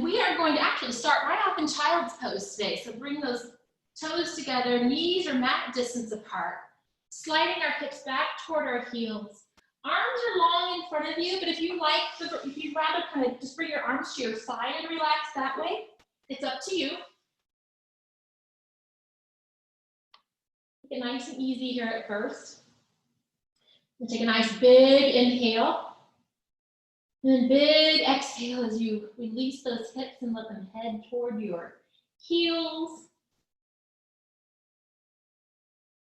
And we are going to actually start right off in child's pose today. So bring those toes together, knees are mat distance apart, sliding our hips back toward our heels. Arms are long in front of you, but if you'd rather kind of just bring your arms to your side and relax that way, it's up to you. Take it nice and easy here at first. And take a nice big inhale. And then big exhale as you release those hips and let them head toward your heels.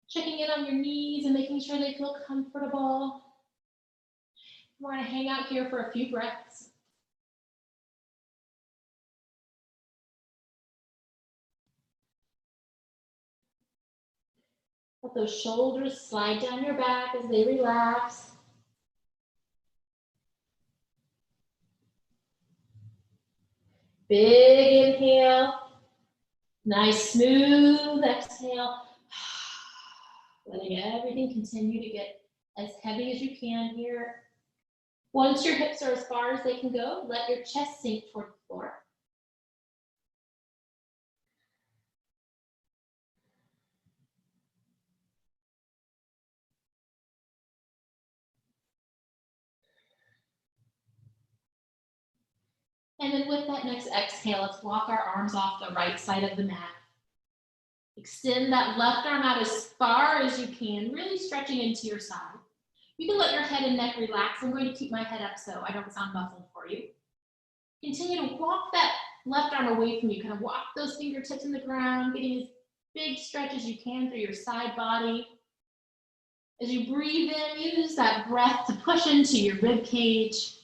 Checking in on your knees and making sure they feel comfortable. We're going to hang out here for a few breaths. Let those shoulders slide down your back as they relax. Big inhale. Nice smooth exhale. Letting everything continue to get as heavy as you can here. Once your hips are as far as they can go, let your chest sink toward the floor. And then with that next exhale, let's walk our arms off the right side of the mat. Extend that left arm out as far as you can, really stretching into your side. You can let your head and neck relax. I'm going to keep my head up so I don't sound muffled for you. Continue to walk that left arm away from you. Kind of walk those fingertips in the ground, getting as big stretch as you can through your side body. As you breathe in, use that breath to push into your rib cage.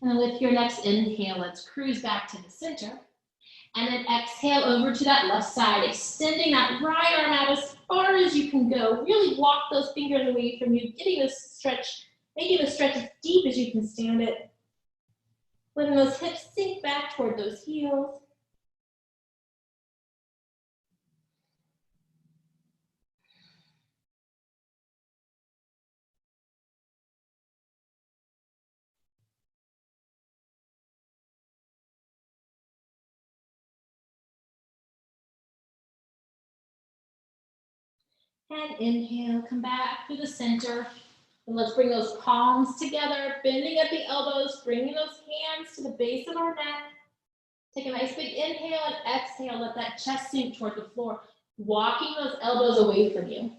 And then with your next inhale, let's cruise back to the center. And then exhale over to that left side, extending that right arm out as far as you can go. Really walk those fingers away from you, getting this stretch, making the stretch as deep as you can stand it. Letting those hips sink back toward those heels. And inhale, come back to the center. And let's bring those palms together, bending at the elbows, bringing those hands to the base of our neck. Take a nice big inhale and exhale, let that chest sink toward the floor, walking those elbows away from you.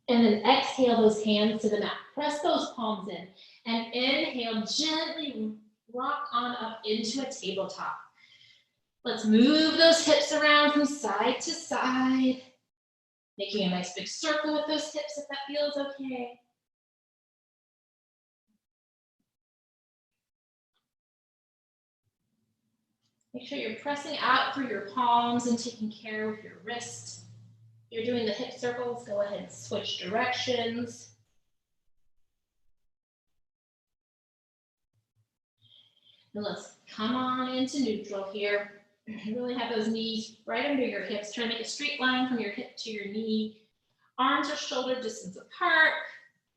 And then exhale those hands to the mat. Press those palms in. And inhale, gently rock on up into a tabletop. Let's move those hips around from side to side. Making a nice big circle with those hips if that feels okay. Make sure you're pressing out through your palms and taking care of your wrists. You're doing the hip circles, go ahead and switch directions. And let's come on into neutral here. Really have those knees right under your hips. Try to make a straight line from your hip to your knee. Arms are shoulder distance apart.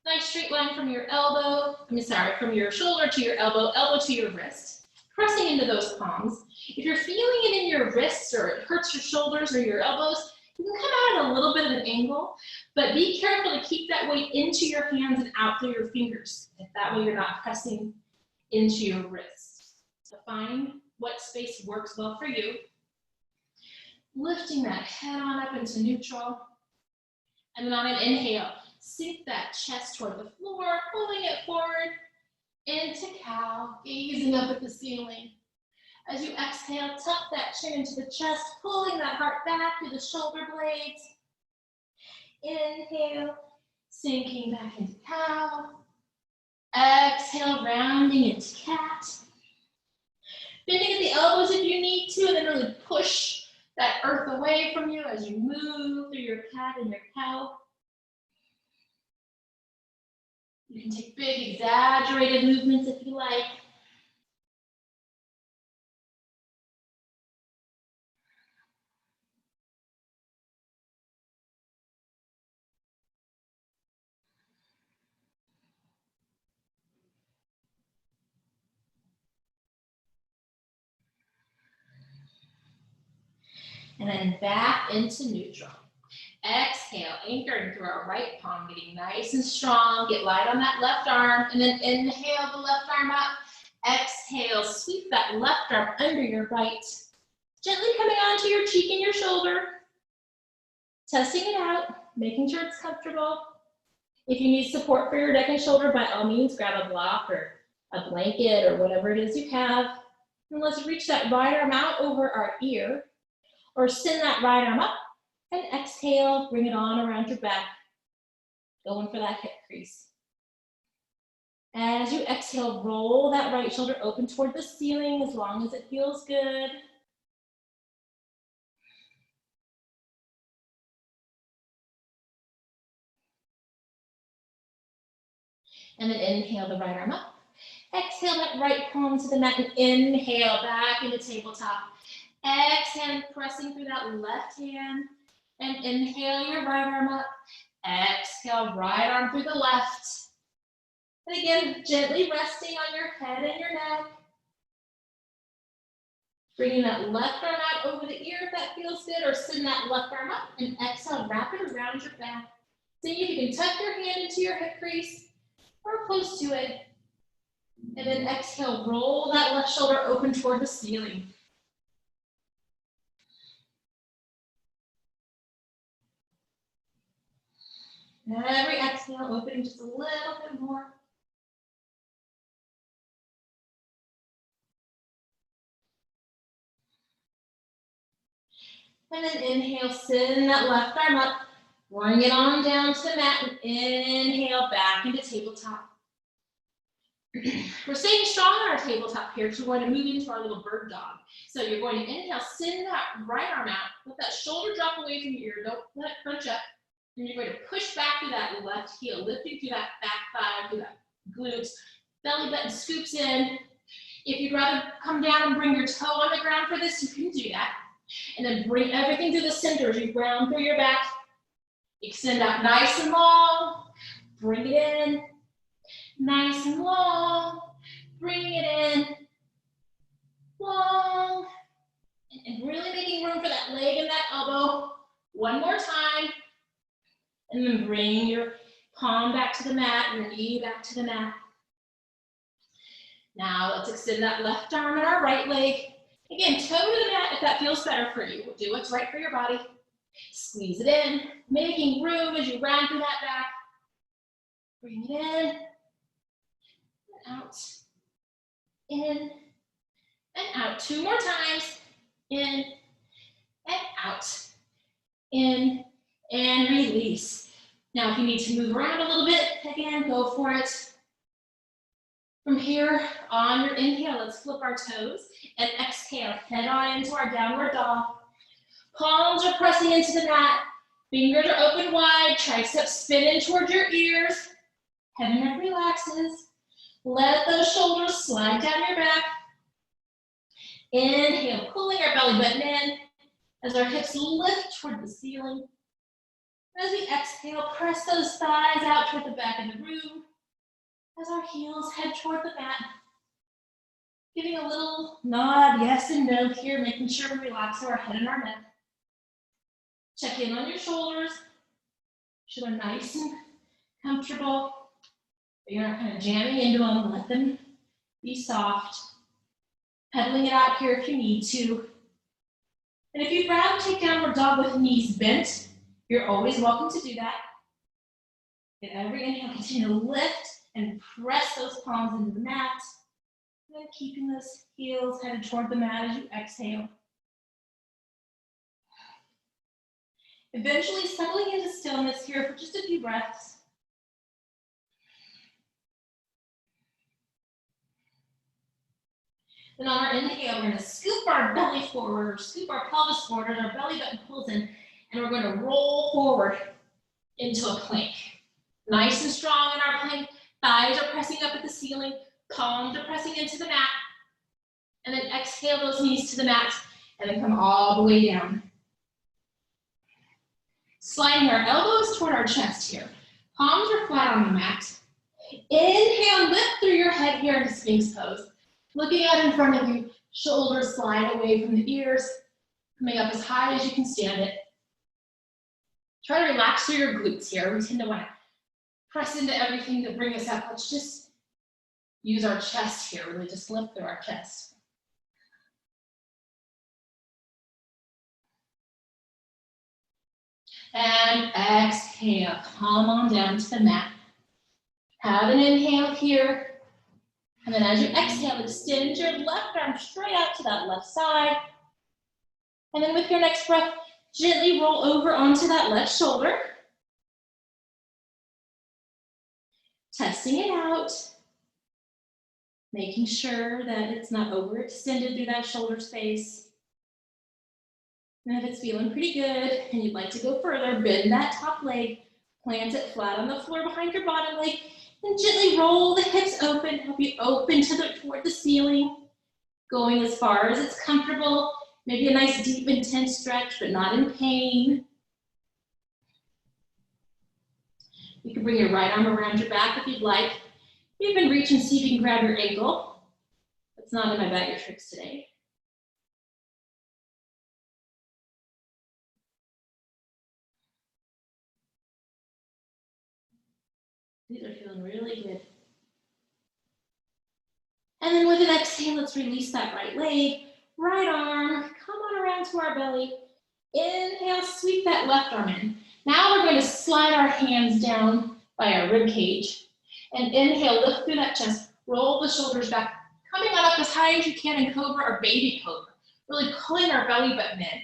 Nice straight line from your elbow. From your shoulder to your elbow, elbow to your wrist. Pressing into those palms. If you're feeling it in your wrists or it hurts your shoulders or your elbows, you can come out at a little bit of an angle, but be careful to keep that weight into your hands and out through your fingers. If that way you're not pressing into your wrists. So find what space works well for you. Lifting that head on up into neutral. And then on an inhale, sink that chest toward the floor, pulling it forward into cow, gazing up at the ceiling. As you exhale, tuck that chin into the chest, pulling that heart back through the shoulder blades. Inhale, sinking back into cow. Exhale, rounding into cat. Bending at the elbows if you need to, and then really as you move through your cat and your cow. You can take big, exaggerated movements if you like. And then back into neutral. Exhale, anchoring through our right palm, getting nice and strong. Get light on that left arm, and then inhale the left arm up. Exhale, sweep that left arm under your right. Gently coming onto your cheek and your shoulder. Testing it out, making sure it's comfortable. If you need support for your neck and shoulder, by all means, grab a block or a blanket or whatever it is you have. And let's reach that right arm out over our ear, or send that right arm up, and exhale, bring it on around your back, going for that hip crease. As you exhale, roll that right shoulder open toward the ceiling as long as it feels good. And then inhale the right arm up. Exhale that right palm to the mat and inhale back into tabletop. Exhale, pressing through that left hand, and inhale your right arm up. Exhale, right arm through the left. And again, gently resting on your head and your neck. Bringing that left arm out over the ear if that feels good, or send that left arm up and exhale, wrap it around your back. See if you can tuck your hand into your hip crease or close to it. And then exhale, roll that left shoulder open toward the ceiling. Every exhale, opening just a little bit more. And then inhale, send that left arm up, bring it on down to the mat, and inhale back into tabletop. We're staying strong on our tabletop here, so we're going to move into our little bird dog. So you're going to inhale, send that right arm out, let that shoulder drop away from your ear, don't let it crunch up. And you're going to push back through that left heel, lifting through that back thigh, through that glutes. Belly button scoops in. If you'd rather come down and bring your toe on the ground for this, you can do that. And then bring everything through the center as you ground through your back. Extend out nice and long. Bring it in. Nice and long. Bring it in. Long. And really making room for that leg and that elbow. One more time. And then bring your palm back to the mat, your knee back to the mat. Now let's extend that left arm and our right leg. Again, toe to the mat if that feels better for you. Do what's right for your body. Squeeze it in, making room as you round through that back. Bring it in, and out, in, and out. Two more times. In, and out. In, and release. Now, if you need to move around a little bit, again, go for it. From here, on your inhale, let's flip our toes and exhale, head on into our downward dog. Palms are pressing into the mat. Fingers are open wide. Triceps spin in towards your ears. Head and neck relaxes. Let those shoulders slide down your back. Inhale, pulling our belly button in as our hips lift toward the ceiling. As we exhale, press those thighs out toward the back of the room as our heels head toward the mat. Giving a little nod, yes and no here, making sure we relax our head and our neck. Check in on your shoulders. So they're nice and comfortable. But you're not kind of jamming into them. Let them be soft. Pedaling it out here if you need to. And if you'd rather take downward dog with knees bent, you're always welcome to do that. At every inhale, continue to lift and press those palms into the mat. And then keeping those heels headed toward the mat as you exhale. Eventually settling into stillness here for just a few breaths. Then on our inhale, we're going to scoop our belly forward, or scoop our pelvis forward as our belly button pulls in. And we're going to roll forward into a plank. Nice and strong in our plank. Thighs are pressing up at the ceiling. Palms are pressing into the mat. And then exhale those knees to the mat. And then come all the way down. Sliding our elbows toward our chest here. Palms are flat on the mat. Inhale, lift through your head here into Sphinx pose. Looking out in front of you, shoulders slide away from the ears. Coming up as high as you can stand it. Try to relax through your glutes here. We tend to want to press into everything to bring us up. Let's just use our chest here, really just lift through our chest. And exhale, come on down to the mat. Have an inhale here. And then as you exhale, extend your left arm straight out to that left side. And then with your next breath, gently roll over onto that left shoulder. Testing it out. Making sure that it's not overextended through that shoulder space. And if it's feeling pretty good and you'd like to go further, bend that top leg, plant it flat on the floor behind your bottom leg, and gently roll the hips open, help you open toward the ceiling, going as far as it's comfortable. Maybe a nice deep intense stretch, but not in pain. You can bring your right arm around your back if you'd like. You can reach and see if you can grab your ankle. That's not in my bag of tricks today. These are feeling really good. And then with an exhale, let's release that right leg, right arm, come on around to our belly. Inhale, sweep that left arm in. Now we're going to slide our hands down by our rib cage. And inhale, lift through that chest, roll the shoulders back, coming on up as high as you can in cobra or baby cobra. Really pulling our belly button in.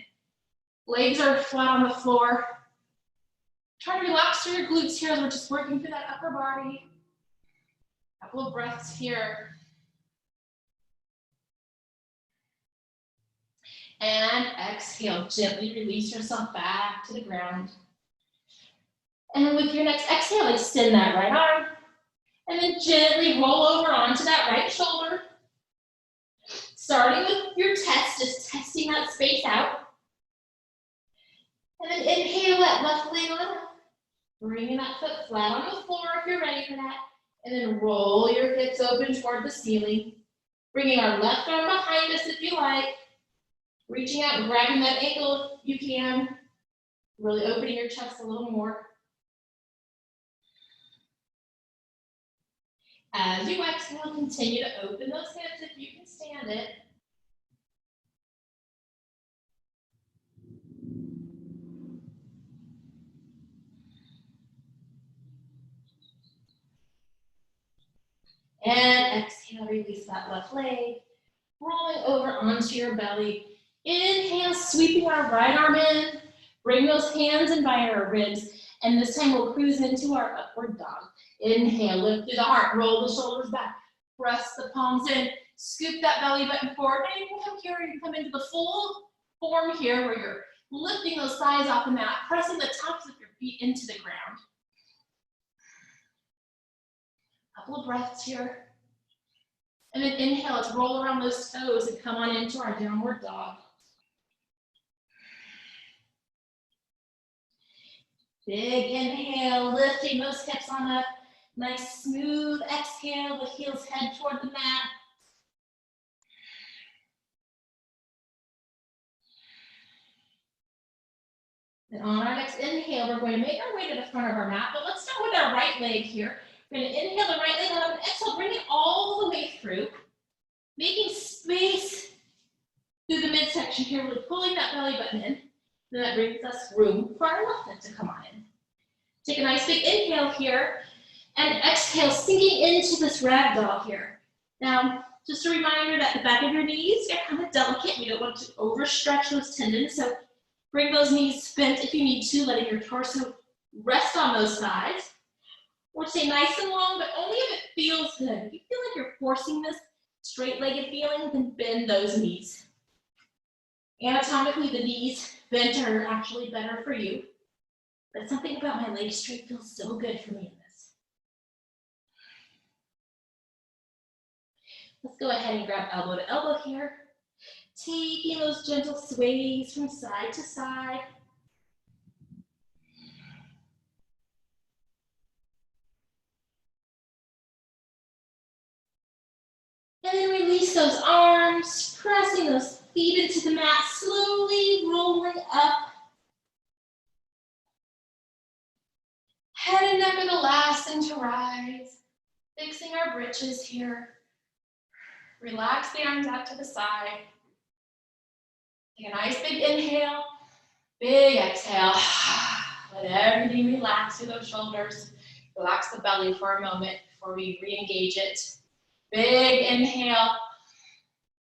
Legs are flat on the floor. Try to relax through your glutes here as we're just working through that upper body. A couple of breaths here. And exhale, gently release yourself back to the ground. And with your next exhale, extend that right arm. And then gently roll over onto that right shoulder. Starting with your test, just testing that space out. And then inhale that left leg on up. Bringing that foot flat on the floor if you're ready for that. And then roll your hips open toward the ceiling. Bringing our left arm behind us if you like. Reaching out and grabbing that ankle if you can. Really opening your chest a little more. As you exhale, continue to open those hips if you can stand it. And exhale, release that left leg. Rolling over onto your belly. Inhale, sweeping our right arm in. Bring those hands in by our ribs. And this time we'll cruise into our upward dog. Inhale, lift through the heart, roll the shoulders back. Press the palms in, scoop that belly button forward. And you can come here, you can come into the full form here where you're lifting those thighs off the mat, pressing the tops of your feet into the ground. Couple of breaths here. And then inhale, let's roll around those toes and come on into our downward dog. Big inhale, lifting those hips on up. Nice smooth exhale, the heels head toward the mat. Then on our next inhale, we're going to make our way to the front of our mat, but let's start with our right leg here. We're going to inhale the right leg up and exhale, bring it all the way through. Making space through the midsection here, really pulling that belly button in. Then that brings us room for our left leg to come on in. Take a nice big inhale here. And exhale, sinking into this rag doll here. Now, just a reminder that the back of your knees are kind of delicate. We don't want to overstretch those tendons. So bring those knees bent if you need to, letting your torso rest on those sides. Or stay nice and long, but only if it feels good. If you feel like you're forcing this straight-legged feeling, then bend those knees. Anatomically, the knees bent are actually better for you. But something about my leg straight feels so good for me in this. Let's go ahead and grab elbow to elbow here. Taking those gentle sways from side to side. And then release those arms, pressing those feet into the mat, slowly rolling up. Head and neck are the last thing to rise. Fixing our britches here. Relax the arms out to the side. Take a nice big inhale, big exhale. Let everything relax through those shoulders. Relax the belly for a moment before we re-engage it. Big inhale,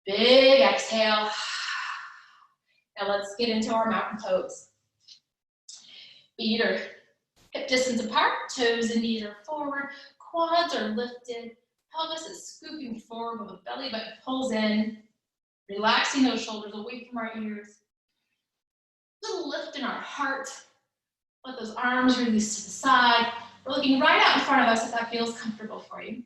big exhale. Now let's get into our mountain pose. Feet are hip distance apart, toes and knees are forward, quads are lifted, pelvis is scooping forward with the belly button pulls in, relaxing those shoulders away from our ears. Little lift in our heart. Let those arms release to the side. We're looking right out in front of us if that feels comfortable for you.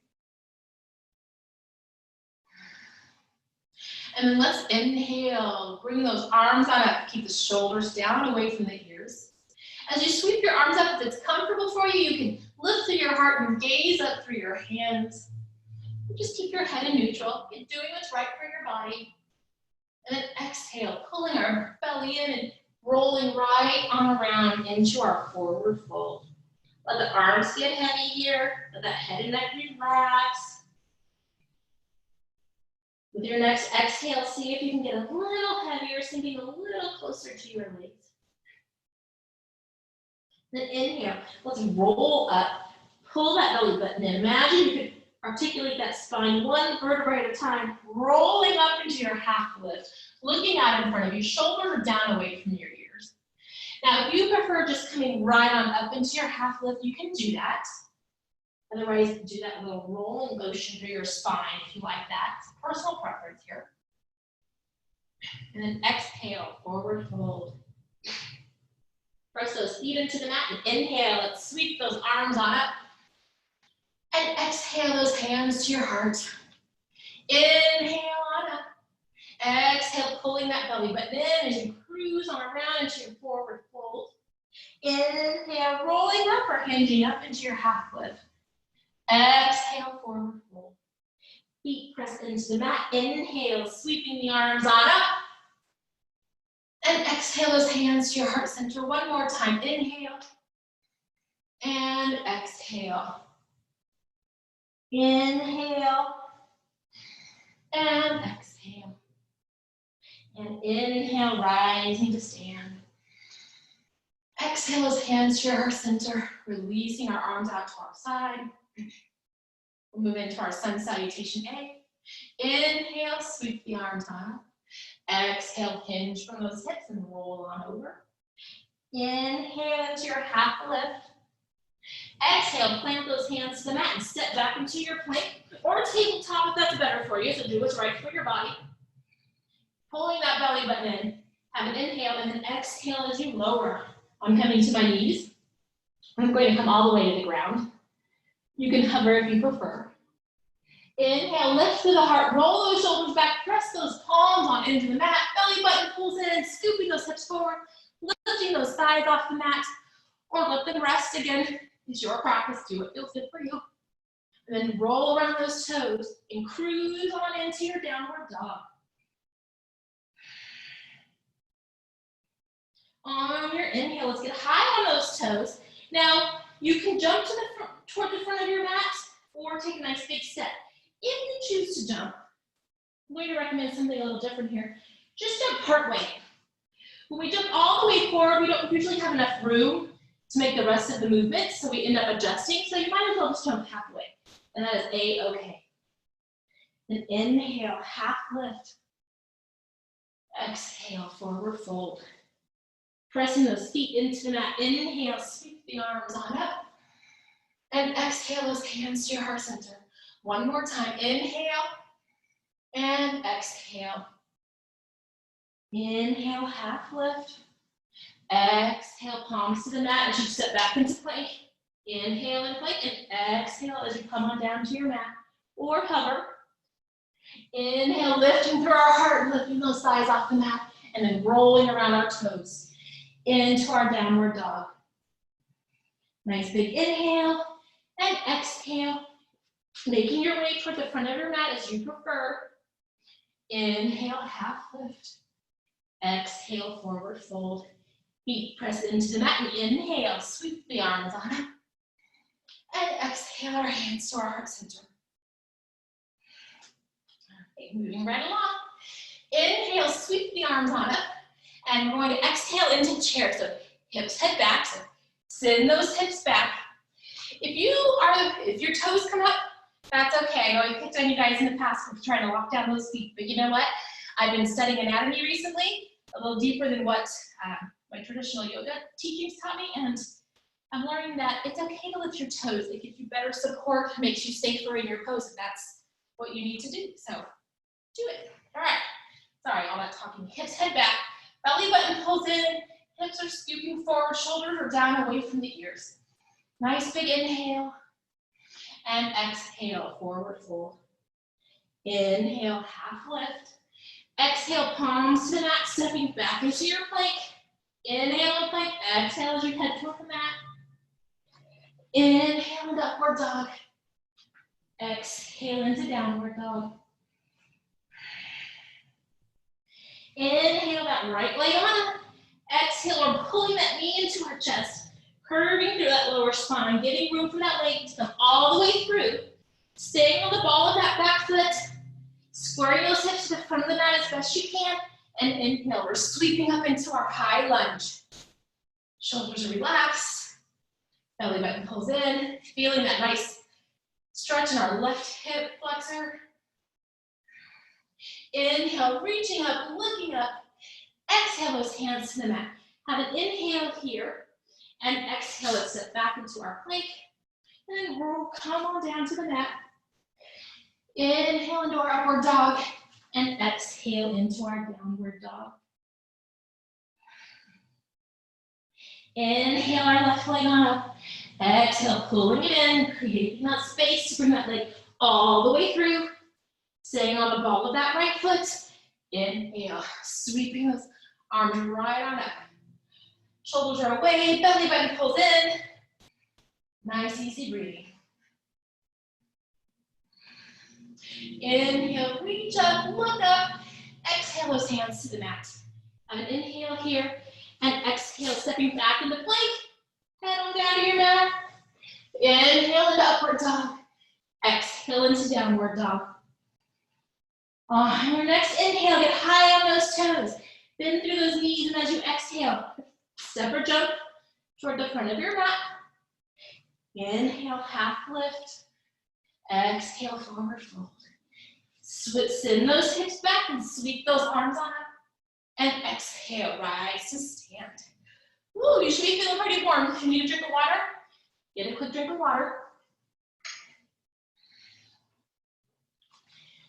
And then let's inhale, bring those arms on up, keep the shoulders down away from the ears. As you sweep your arms up, if it's comfortable for you, you can lift through your heart and gaze up through your hands. Just keep your head in neutral. You're doing what's right for your body. And then exhale, pulling our belly in and rolling right on around into our forward fold. Let the arms get heavy here. Let that head and neck relax. With your next exhale, see if you can get a little heavier, sinking a little closer to your legs. Then inhale, let's roll up, pull that belly button in. Imagine you could articulate that spine one vertebrae at a time, rolling up into your half lift, looking out in front of you, shoulders are down away from your ears. Now, if you prefer just coming right on up into your half lift, you can do that. Otherwise, do that little rolling motion through your spine if you like that. It's personal preference here. And then exhale, forward fold. Press those feet into the mat and inhale. Let's sweep those arms on up. And exhale those hands to your heart. Inhale on up. Exhale, pulling that belly button in as you cruise on around into your forward fold. Inhale, rolling up or hinging up into your half lift. Exhale, forward fold. Feet press into the mat. Inhale, sweeping the arms on up. And exhale those hands to your heart center. One more time. Inhale. And exhale. Inhale. And exhale. And inhale, rising to stand. Exhale those hands to your heart center, releasing our arms out to our side. We'll move into our sun salutation A. Inhale, sweep the arms on up. Exhale, hinge from those hips and roll on over. Inhale into your half lift. Exhale, plant those hands to the mat and step back into your plank or tabletop if that's better for you, so do what's right for your body. Pulling that belly button in, have an inhale and then exhale as you lower. I'm coming to my knees. I'm going to come all the way to the ground. You can hover if you prefer. Inhale, lift through the heart, roll those shoulders back, press those palms on into the mat, belly button pulls in, scooping those hips forward, lifting those thighs off the mat, or let them rest again. It's your practice, do what feels good for you. And then roll around those toes and cruise on into your downward dog. On your inhale, let's get high on those toes. Now, you can jump to the front, toward the front of your mat or take a nice big step. If you choose to jump, I'm going to recommend something a little different here. Just jump part way. When we jump all the way forward, we don't usually have enough room to make the rest of the movement, so we end up adjusting. So you might as well just jump halfway, and that is A-okay. Then inhale, half lift. Exhale, forward fold. Pressing those feet into the mat. Inhale, sweep the arms on up. And exhale those hands to your heart center. One more time. Inhale and exhale. Inhale, half lift. Exhale, palms to the mat as you step back into plank. Inhale and plank, and exhale as you come on down to your mat or hover. Inhale, lifting through our heart, lifting those thighs off the mat, and then rolling around our toes into our downward dog. Nice big inhale and exhale, making your way toward the front of your mat as you prefer. Inhale, half lift. Exhale, forward fold. Feet press into the mat and inhale, sweep the arms on up. And exhale, our hands to our heart center. Okay, moving right along. Inhale, sweep the arms on up. And we're going to exhale into chair. So hips head back. So send those hips back. If your toes come up, that's okay. I know I picked on you guys in the past for trying to lock down those feet, but you know what? I've been studying anatomy recently, a little deeper than what my traditional yoga teachings taught me, and I'm learning that it's okay to lift your toes. It gives you better support, makes you safer in your pose, and that's what you need to do. So do it. All right. Sorry, all that talking. Hips head back, belly button pulls in, hips are scooping forward, shoulders are down away from the ears. Nice big inhale. And exhale, forward fold. Inhale, half lift. Exhale, palms to the mat, stepping back into your plank. Inhale and plank, exhale as you head toward the mat. Inhale into upward dog. Exhale into downward dog. Inhale that right leg on up. Exhale, we're pulling that knee into our chest. Curving through that lower spine, getting room for that leg to come all the way through. Staying on the ball of that back foot, squaring those hips to the front of the mat as best you can, and inhale, we're sweeping up into our high lunge. Shoulders are relaxed, belly button pulls in, feeling that nice stretch in our left hip flexor. Inhale, reaching up, looking up. Exhale those hands to the mat. Have an inhale here. And exhale, let's step back into our plank. And then roll, come on down to the mat. Inhale into our upward dog. And exhale into our downward dog. Inhale our left leg on up. Exhale, pulling it in, creating that space to bring that leg all the way through. Staying on the ball of that right foot. Inhale, sweeping those arms right on up. Shoulders are away, belly button pulls in. Nice, easy breathing. Inhale, reach up, look up. Exhale those hands to the mat. Have an inhale here, and exhale, stepping back into plank. Head on down to your mat. Inhale into upward dog. Exhale into downward dog. On your next inhale, get high on those toes. Bend through those knees, and as you exhale, step or jump toward the front of your mat. Inhale, half lift. Exhale, forward fold. Send those hips back and sweep those arms on up. And exhale, rise to stand. Woo, you should be feeling pretty warm. If you need a drink of water, get a quick drink of water.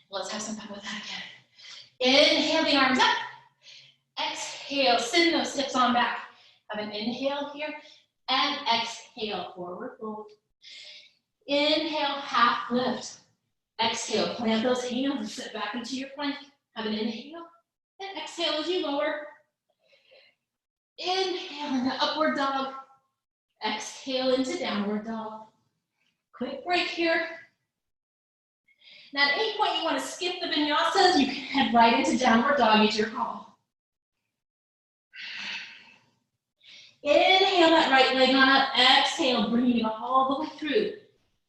Let's have some fun with that again. Inhale the arms up. Exhale, send those hips on back. Have an inhale here, and exhale, forward fold. Inhale, half lift. Exhale, plant those hands and sit back into your plank. Have an inhale, and exhale as you lower. Inhale into upward dog. Exhale into downward dog. Quick break here. Now at any point you want to skip the vinyasas, you can head right into downward dog at your call. Inhale that right leg on up. Exhale, bringing it all the way through.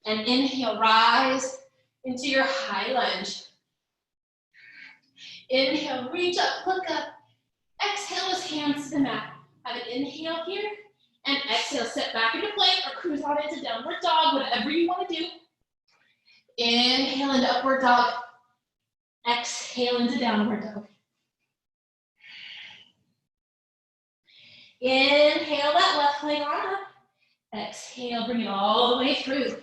And inhale, rise into your high lunge. Inhale, reach up, look up. Exhale, those hands to the mat. Have an inhale here. And exhale, step back into plank or cruise on into downward dog, whatever you want to do. Inhale into upward dog. Exhale into downward dog. Inhale that left leg on up. Exhale, bring it all the way through.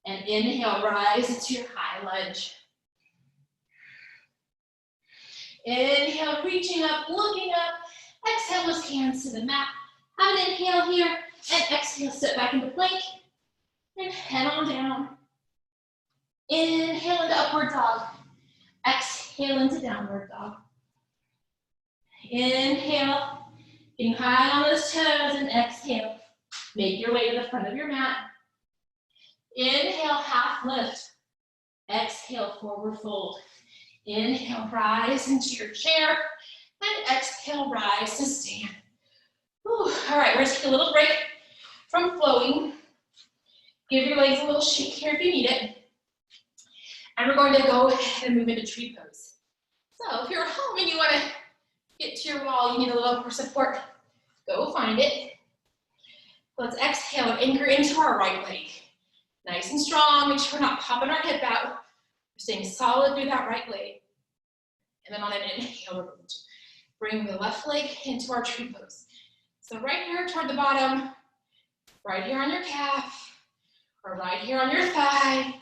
And inhale, rise into your high lunge. Inhale, reaching up, looking up. Exhale those hands hands to the mat. Have an inhale here, and exhale, step back into plank, and head on down. Inhale into upward dog. Exhale into downward dog. Inhale, getting high on those toes, and exhale. Make your way to the front of your mat. Inhale, half lift. Exhale, forward fold. Inhale, rise into your chair, and exhale, rise to stand. Whew. All right, we're gonna take a little break from floating. Give your legs a little shake here if you need it. And we're going to go ahead and move into tree pose. So if you're at home and you want to get to your wall, you need a little more support, go find it. Let's exhale and anchor into our right leg. Nice and strong, make sure we're not popping our hip out. We're staying solid through that right leg. And then on an inhale, we're going to bring the left leg into our tree pose. So right here toward the bottom, right here on your calf, or right here on your thigh.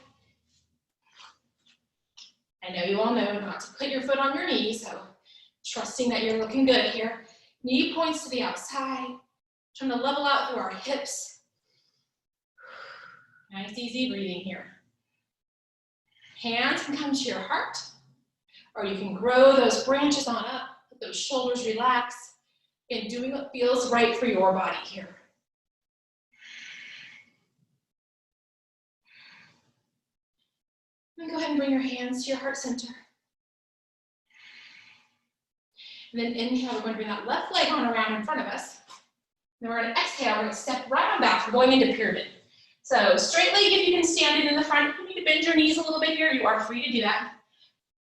I know you all know not to put your foot on your knee, so trusting that you're looking good here. Knee points to the outside, trying to level out through our hips. Nice, easy breathing here. Hands can come to your heart, or you can grow those branches on up, let those shoulders relax, and doing what feels right for your body here. And go ahead and bring your hands to your heart center. And then inhale, we're going to bring that left leg on around in front of us. Then we're going to exhale, we're going to step right on back. We're going into pyramid. So straight leg, if you can stand it in the front. If you need to bend your knees a little bit here, you are free to do that.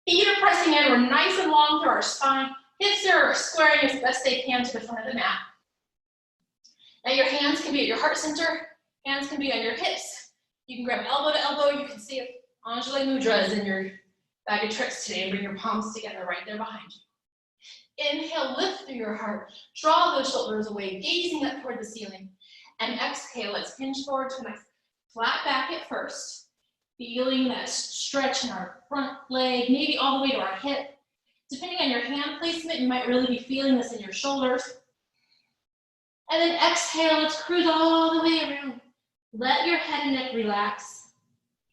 Feet are pressing in, we're nice and long through our spine. Hips are squaring as best they can to the front of the mat. Now your hands can be at your heart center, hands can be on your hips. You can grab elbow to elbow, you can see it. Anjali Mudra is in your bag of tricks today, and bring your palms together right there behind you. Inhale, lift through your heart. Draw those shoulders away, gazing up toward the ceiling. And exhale, let's hinge forward to a nice flat back at first. Feeling that stretch in our front leg, maybe all the way to our hip. Depending on your hand placement, you might really be feeling this in your shoulders. And then exhale, let's cruise all the way around. Let your head and neck relax.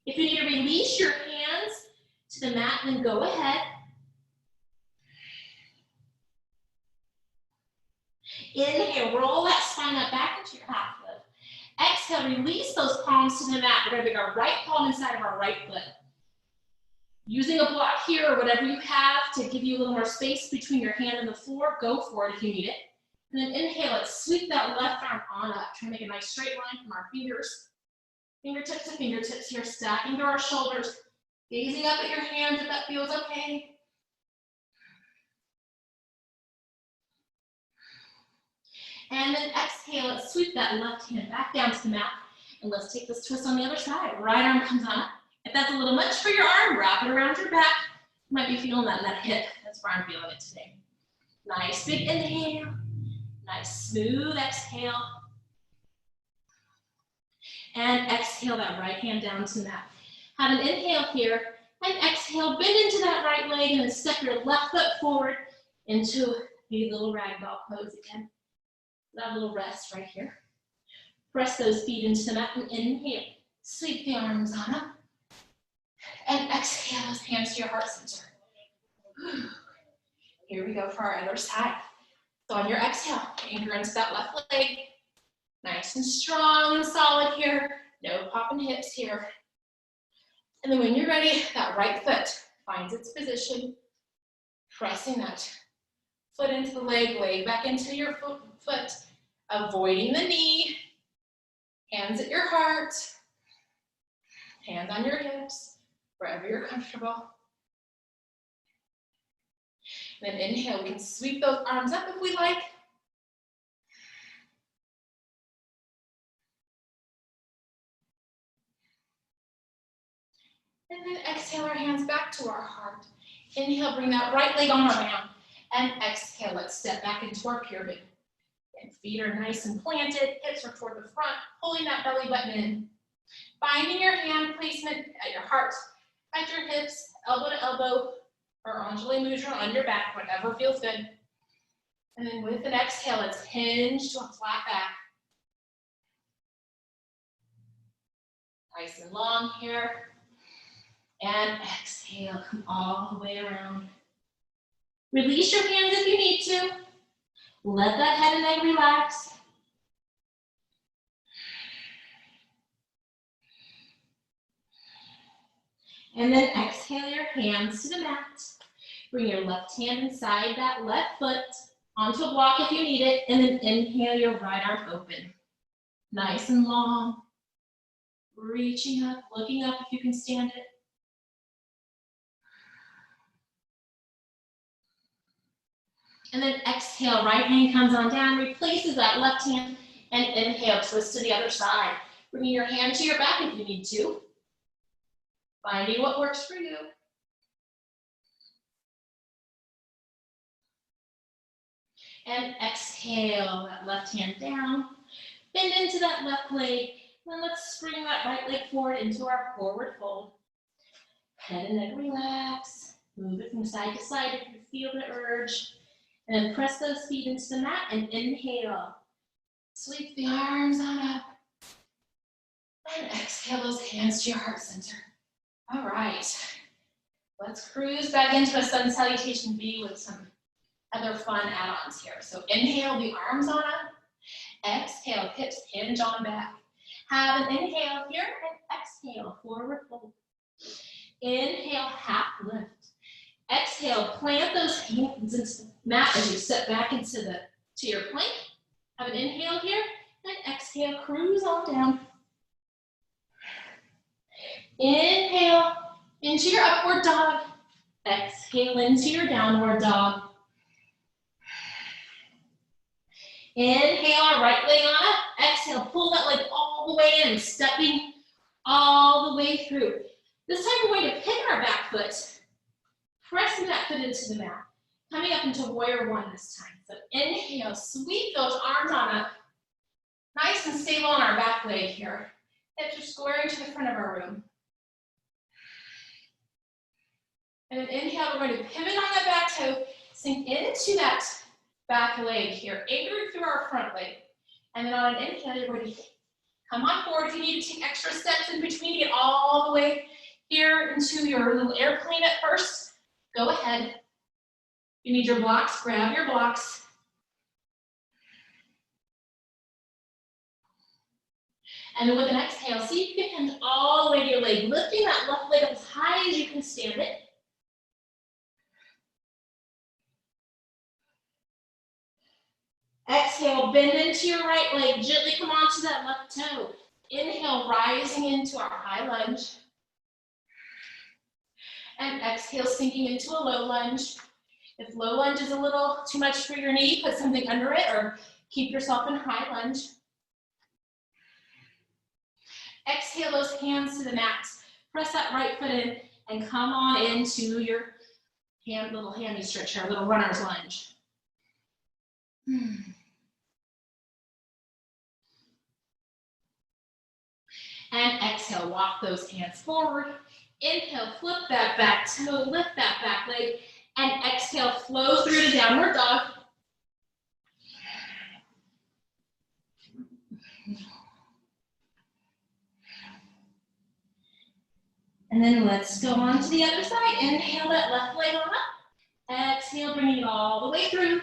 If you need to release your hands to the mat, then go ahead. Inhale, roll that spine up back into your half lift. Exhale, release those palms to the mat. We're going to bring our right palm inside of our right foot. Using a block here or whatever you have to give you a little more space between your hand and the floor, go for it if you need it. And then inhale, let's sweep that left arm on up. Try to make a nice straight line from our fingers. Fingertips to fingertips here, stacking through our shoulders. Gazing up at your hands if that feels okay. And then exhale, let's sweep that left hand back down to the mat. And let's take this twist on the other side. Right arm comes on up. If that's a little much for your arm, wrap it around your back. You might be feeling that in that hip. That's where I'm feeling it today. Nice big inhale. Nice smooth exhale. And exhale that right hand down to the mat. Have an inhale here. And exhale, bend into that right leg. And then step your left foot forward into the little ragdoll pose again. That little rest right here. Press those feet into the mat and inhale. Sweep the arms on up. And exhale, those hands to your heart center. Here we go for our other side. So on your exhale, anchor into that left leg. Nice and strong and solid here. No popping hips here. And then when you're ready, that right foot finds its position. Pressing that foot into the leg back into your foot. Avoiding the knee. Hands at your heart. Hands on your hips. Wherever you're comfortable. And then inhale, we can sweep those arms up if we like. And then exhale our hands back to our heart. Inhale, bring that right leg on around. And exhale, let's step back into our pyramid. And feet are nice and planted, hips are toward the front, pulling that belly button in. Finding your hand placement at your heart, at your hips, elbow to elbow, or Anjali Mudra on your back, whatever feels good. And then with an exhale, let's hinge to a flat back. Nice and long here. And exhale, come all the way around. Release your hands if you need to. Let that head and neck relax. And then exhale your hands to the mat. Bring your left hand inside that left foot onto a block if you need it, and then inhale your right arm open. Nice and long. Reaching up, looking up if you can stand it. And then exhale, right hand comes on down, replaces that left hand, and inhale, twist to the other side. Bringing your hand to your back if you need to. Finding what works for you. And exhale, that left hand down. Bend into that left leg. Then let's spring that right leg forward into our forward fold. Head and neck relax. Move it from side to side if you feel the urge. And then press those feet into the mat and inhale. Sweep the arms on up. And exhale those hands to your heart center. All right. Let's cruise back into a sun salutation V with some other fun add-ons here. So inhale the arms on up. Exhale, hips hinge on back. Have an inhale here and exhale, forward fold. Inhale, half lift. Exhale, plant those hands into the mat as you set back into your plank. Have an inhale here and exhale, cruise on down. Inhale into your upward dog. Exhale into your downward dog. Inhale, our right leg on up. Exhale, pull that leg all the way in, stepping all the way through. This time we're going to pick our back foot, pressing that foot into the mat. Coming up into warrior one this time. So inhale, sweep those arms on up. Nice and stable on our back leg here. Hips are squaring to the front of our room. And then inhale, we're going to pivot on that back toe, sink into that back leg here, anchored through our front leg. And then on an inhale, you're going to come on forward. If you need to take extra steps in between to get all the way here into your little airplane at first, go ahead. You need your blocks, grab your blocks. And then with an exhale, see if you can hinge all the way to your leg, lifting that left leg up as high as you can stand it. Exhale, bend into your right leg, gently come onto that left toe. Inhale, rising into our high lunge. And exhale, sinking into a low lunge. If low lunge is a little too much for your knee, put something under it or keep yourself in high lunge. Exhale those hands to the mat. Press that right foot in and come on into your little hammy stretch here, little runner's lunge. And exhale, walk those hands forward. Inhale, flip that back toe, lift that back leg, and exhale, flow through to downward dog. And then let's go on to the other side. Inhale that left leg on up. Exhale, bringing it all the way through.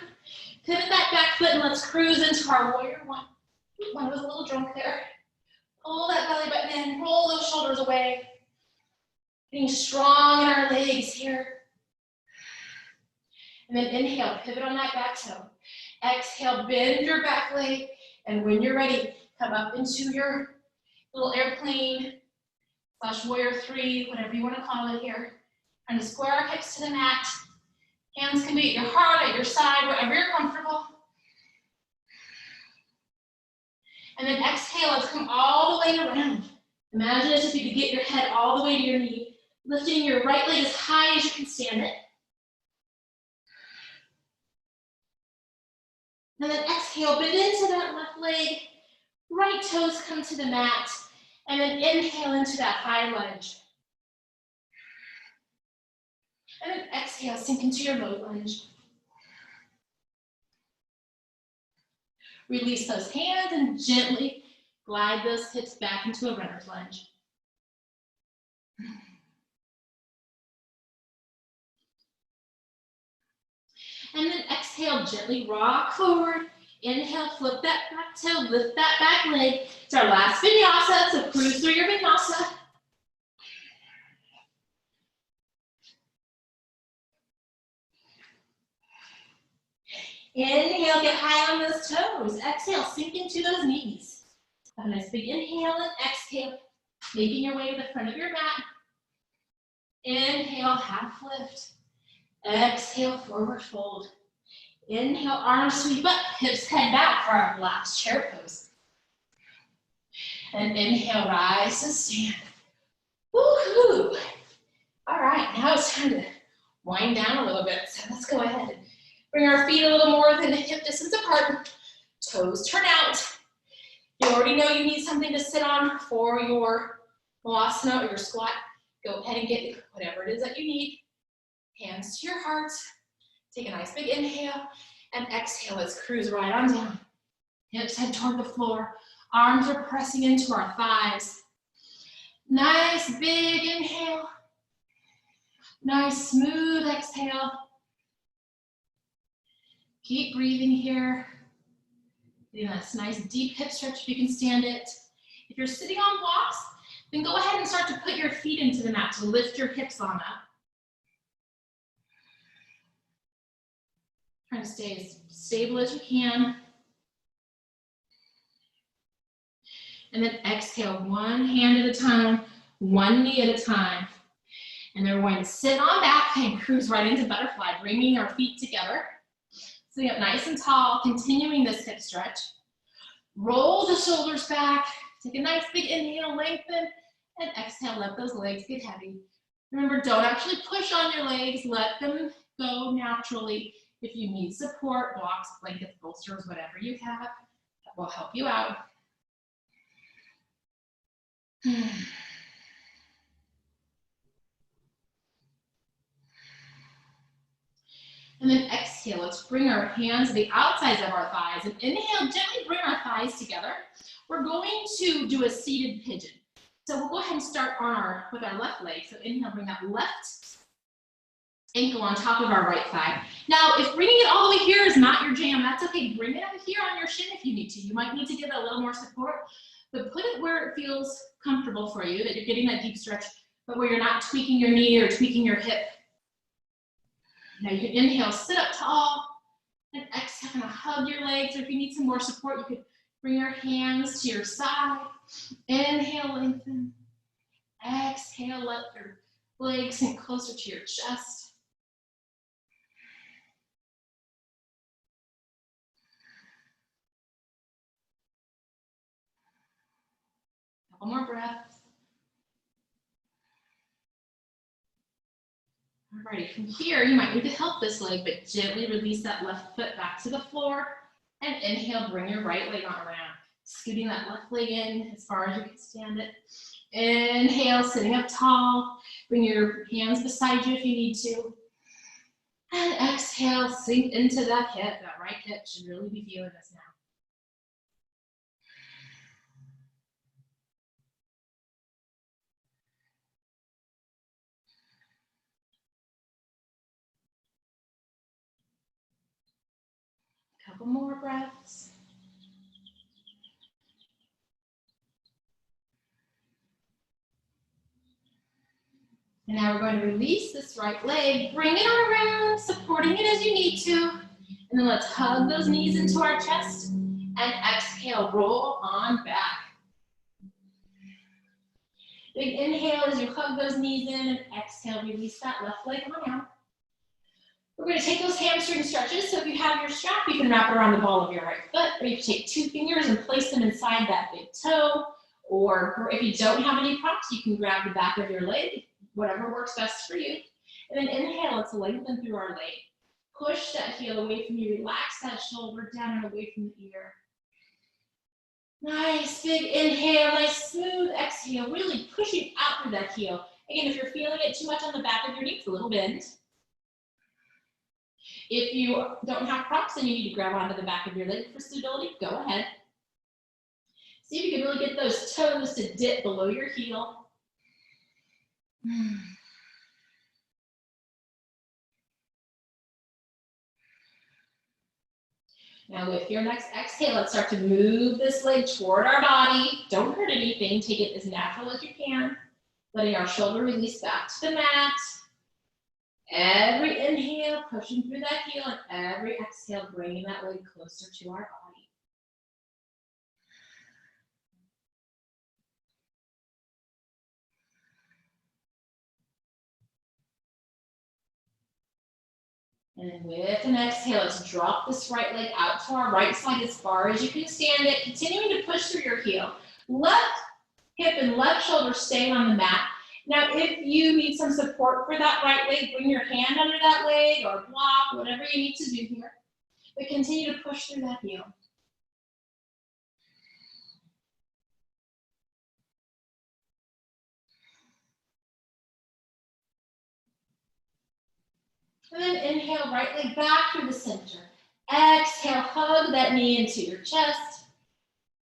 Pivot that back foot and let's cruise into our warrior one. I was a little drunk there. Pull that belly button in, roll those shoulders away. Getting strong in our legs here. And then inhale, pivot on that back toe. Exhale, bend your back leg. And when you're ready, come up into your little airplane / warrior three, whatever you want to call it here. Trying to square our hips to the mat. Hands can be at your heart, at your side, wherever you're comfortable. And then exhale, let's come all the way around. Imagine as if you could get your head all the way to your knee, lifting your right leg as high as you can stand it. And then exhale, bend into that left leg, right toes come to the mat, and then inhale into that high lunge. And then exhale, sink into your low lunge. Release those hands and gently glide those hips back into a runner's lunge. And then exhale, gently rock forward. Inhale, flip that back toe, lift that back leg. It's our last vinyasa, so cruise through your vinyasa. Inhale, get high on those toes. Exhale, sink into those knees. Have a nice big inhale and exhale, making your way to the front of your mat. Inhale, half lift. Exhale, forward fold. Inhale, arms sweep up, hips head back for our last chair pose. And inhale, rise to stand. Woohoo! All right, now it's time to wind down a little bit. So let's go ahead and bring our feet a little more than hip distance apart. Toes turn out. You already know you need something to sit on for your malasana or your squat. Go ahead and get whatever it is that you need. Hands to your heart. Take a nice big inhale and exhale. Let's cruise right on down. Hips head toward the floor. Arms are pressing into our thighs. Nice big inhale. Nice smooth exhale. Keep breathing here. Getting a nice deep hip stretch if you can stand it. If you're sitting on blocks, then go ahead and start to put your feet into the mat to lift your hips on up. Trying to stay as stable as you can. And then exhale, one hand at a time, one knee at a time. And then we're going to sit on back and cruise right into butterfly, bringing our feet together. Sitting up nice and tall, continuing this hip stretch. Roll the shoulders back. Take a nice big inhale, lengthen, and exhale, let those legs get heavy. Remember, don't actually push on your legs. Let them go naturally. If you need support, blocks, blankets, bolsters, whatever you have, that will help you out. And then exhale, let's bring our hands to the outsides of our thighs. And inhale, gently bring our thighs together. We're going to do a seated pigeon. So we'll go ahead and start on with our left leg. So inhale, bring that left ankle on top of our right thigh. Now, if bringing it all the way here is not your jam, that's okay. Bring it up here on your shin if you need to. You might need to give it a little more support, but put it where it feels comfortable for you, that you're getting that deep stretch, but where you're not tweaking your knee or tweaking your hip. Now you can inhale, sit up tall, and exhale, kind of hug your legs, or if you need some more support, you could bring your hands to your side. Inhale, lengthen. Exhale, let your legs sink closer to your chest. Couple more breaths. Alrighty, from here, you might need to help this leg, but gently release that left foot back to the floor. And inhale, bring your right leg on around. Scooting that left leg in as far as you can stand it. Inhale, sitting up tall. Bring your hands beside you if you need to. And exhale, sink into that hip. That right hip should really be feeling this now. Couple more breaths. And now we're going to release this right leg, bring it on around, supporting it as you need to. And then let's hug those knees into our chest and exhale, roll on back. Big inhale as you hug those knees in, and exhale, release that left leg on out. We're going to take those hamstring stretches. So if you have your strap, you can wrap it around the ball of your right foot, or you can take two fingers and place them inside that big toe. Or if you don't have any props, you can grab the back of your leg, whatever works best for you. And then inhale, let's lengthen through our leg. Push that heel away from you, relax that shoulder down and away from the ear. Nice big inhale, nice smooth exhale, really pushing out through that heel. Again, if you're feeling it too much on the back of your knee, it's a little bend. If you don't have props and you need to grab onto the back of your leg for stability, go ahead. See if you can really get those toes to dip below your heel. Now with your next exhale, let's start to move this leg toward our body. Don't hurt anything, take it as natural as you can. Letting our shoulder release back to the mat. Every inhale, pushing through that heel, and every exhale, bringing that leg closer to our body. And with an exhale, let's drop this right leg out to our right side as far as you can stand it, continuing to push through your heel. Left hip and left shoulder staying on the mat. Now, if you need some support for that right leg, bring your hand under that leg or block, whatever you need to do here. But continue to push through that heel. And then inhale, right leg back through the center. Exhale, hug that knee into your chest.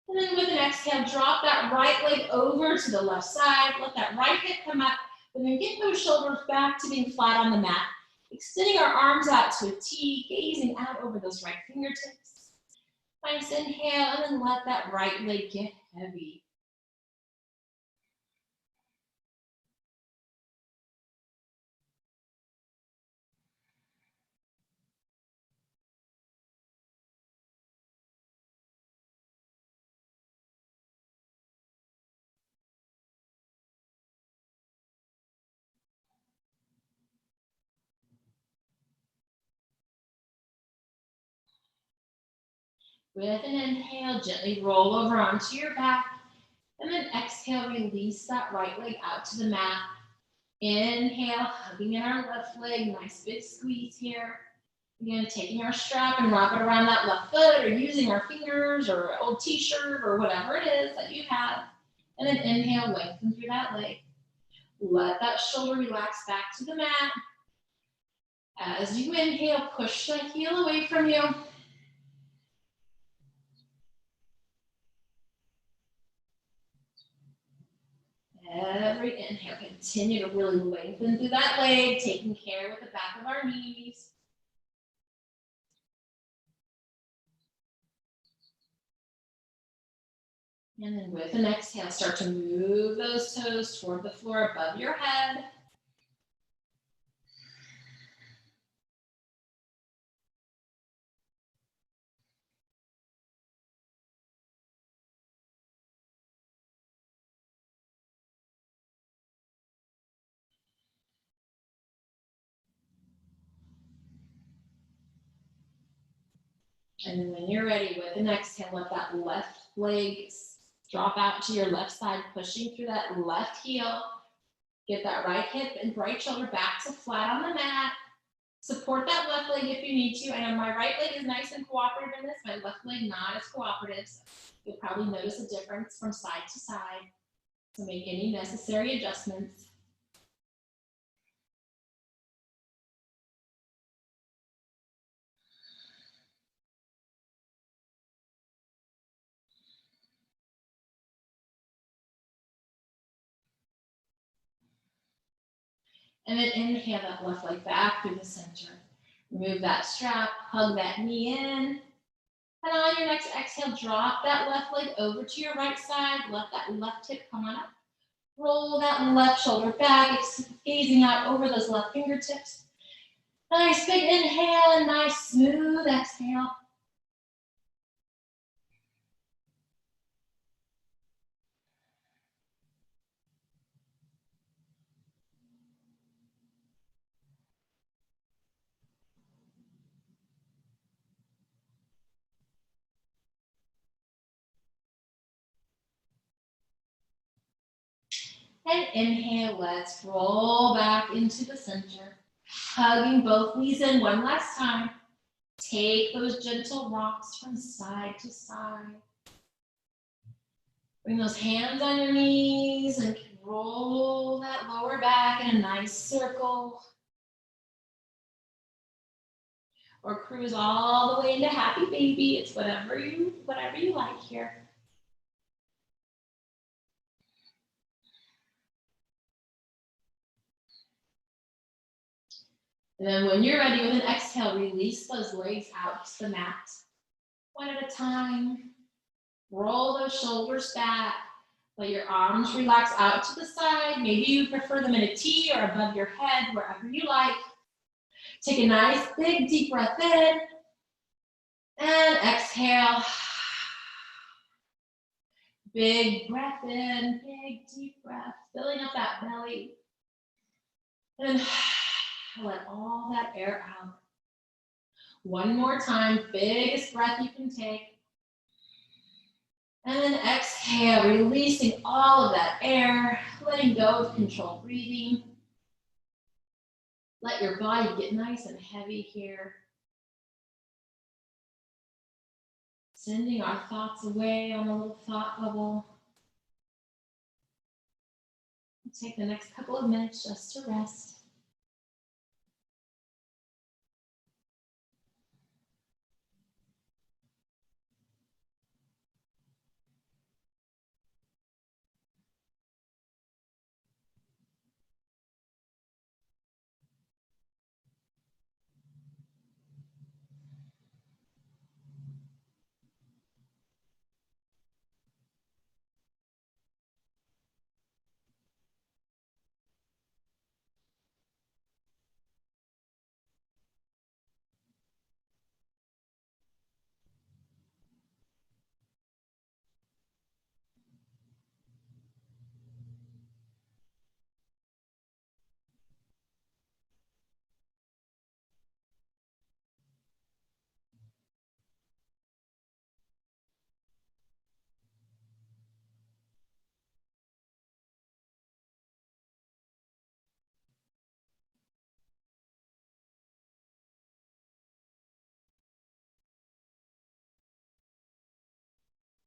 And then with an exhale, drop that right leg over to the left side. Let that right hip come up. And then get those shoulders back to being flat on the mat. Extending our arms out to a T, gazing out over those right fingertips. Nice inhale, and then let that right leg get heavy. With an inhale, gently roll over onto your back. And then exhale, release that right leg out to the mat. Inhale, hugging in our left leg, nice big squeeze here. Again, taking our strap and wrap it around that left foot or using our fingers or an old t-shirt or whatever it is that you have. And then inhale, lengthen through that leg. Let that shoulder relax back to the mat. As you inhale, push that heel away from you. Every inhale, continue to really lengthen through that leg, taking care with the back of our knees. And then with an exhale, start to move those toes toward the floor above your head. And then when you're ready, with an exhale, let that left leg drop out to your left side, pushing through that left heel. Get that right hip and right shoulder back to flat on the mat. Support that left leg if you need to. I know my right leg is nice and cooperative in this, my left leg not as cooperative. So you'll probably notice a difference from side to side. So make any necessary adjustments. And then inhale that left leg back through the center. Remove that strap, hug that knee in. And on your next exhale, drop that left leg over to your right side. Let that left hip come on up. Roll that left shoulder back, gazing out over those left fingertips. Nice big inhale and nice smooth exhale. And inhale, let's roll back into the center. Hugging both knees in one last time. Take those gentle rocks from side to side. Bring those hands on your knees and roll that lower back in a nice circle. or cruise all the way into happy baby. It's whatever you like here. And then when you're ready with an exhale, release those legs out to the mat. One at a time. Roll those shoulders back. Let your arms relax out to the side. Maybe you prefer them in a T or above your head, wherever you like. Take a nice big deep breath in. And exhale. Big breath in, big deep breath, filling up that belly. And let all that air out. One more time, biggest breath you can take. And then exhale, releasing all of that air, letting go of controlled breathing. Let your body get nice and heavy here. Sending our thoughts away on a little thought bubble. We'll take the next couple of minutes just to rest.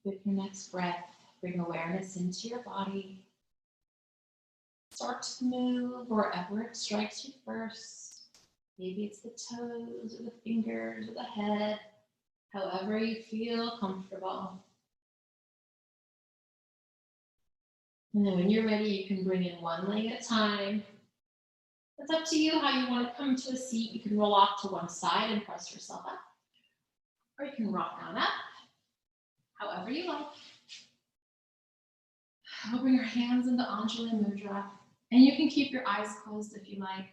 With your next breath, bring awareness into your body. Start to move wherever it strikes you first. Maybe it's the toes or the fingers or the head, however you feel comfortable. And then when you're ready, you can bring in one leg at a time. It's up to you how you want to come to a seat. You can roll off to one side and press yourself up. Or you can rock on up, however you like. We'll bring our hands into Anjali Mudra. And you can keep your eyes closed if you like.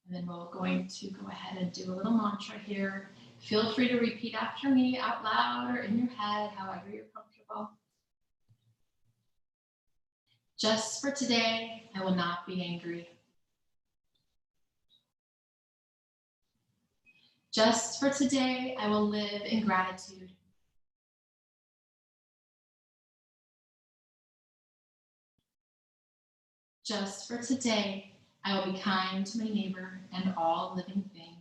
And then we're going to go ahead and do a little mantra here. Feel free to repeat after me out loud or in your head, however you're comfortable. Just for today, I will not be angry. Just for today, I will live in gratitude. Just for today, I will be kind to my neighbor and all living things.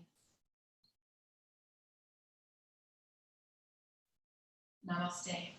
Namaste.